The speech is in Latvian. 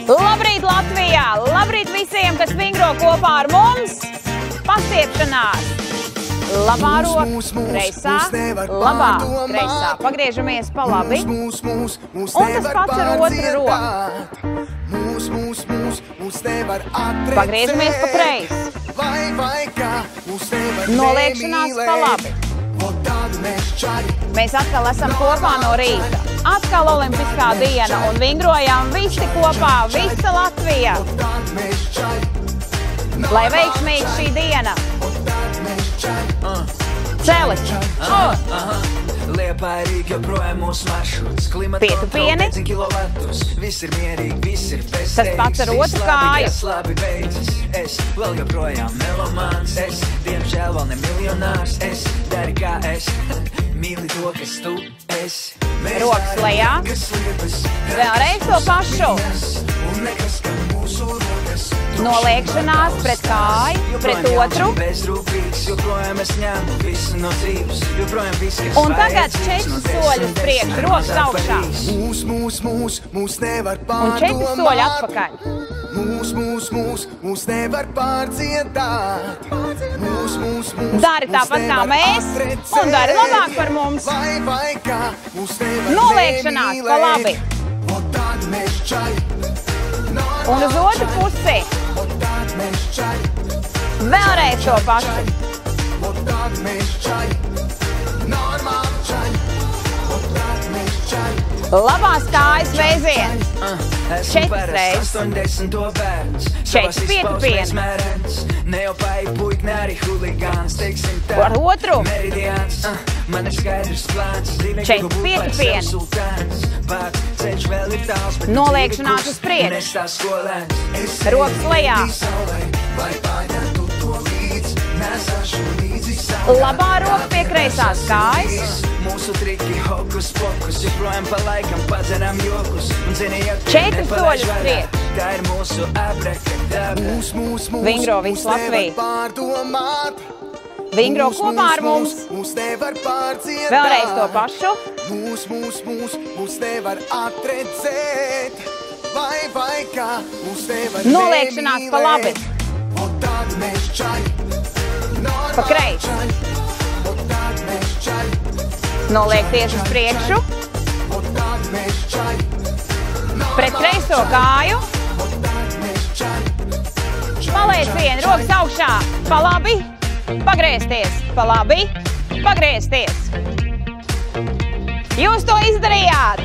Labrīt Latvijā! Labrīt visiem, kas vingro kopā ar mums! Pastiepšanās! Labā roka, kreisā, labā, kreisā. Pagriežamies pa labi. Un tas pats ar otru roku. Pagriežamies pa kreisi. Noliekšanās pa labi. Mēs atkal esam kopā no rīta. Atkal olimpiskā diena un vingrojam visi kopā, visa Latvija. Lai veiksmīga šī diena. Celi! Liepāja Rīga joprojām mūsu maršruts. Pietupieni. Tas pats ar otru kāju. Es vēl joprojām melomāns. Es, diemžēl, vēl ne miljonārs. Es dari kā es. Mīli to, kas tu esi. Rokas lejā. Vēlreiz to pašu. Noliekšanās pret kāju, pret otru. Un tagad 4 soļus priekš, rokas augšā. Un 4 soļi atpakaļ. Dari tāpat kā mēs un dari labāk par mums. Noliekšanās pa labi. Un uz otru pusi. Vēlreiz to pašu. Labās kājas vēziens. 4 reizes. 4 pietupieni. Ar otru. 4 pietupieni. Noliekšanās uz priekšu. Rokas lejā. Labā roka pie kreisās kājas. 4 soļus priekš. Vingro visu Latviju. Vingro kopā ar mums. Vēlreiz to pašu. Noliekšanās pa labi. Pa kreisi. Noliek tieši uz priekšu. Pret kreiso kāju. Paliecieni, rokas augšā. Pa labi. Pagriezties. Pa labi. Pagriezties. Jūs to izdarījāt.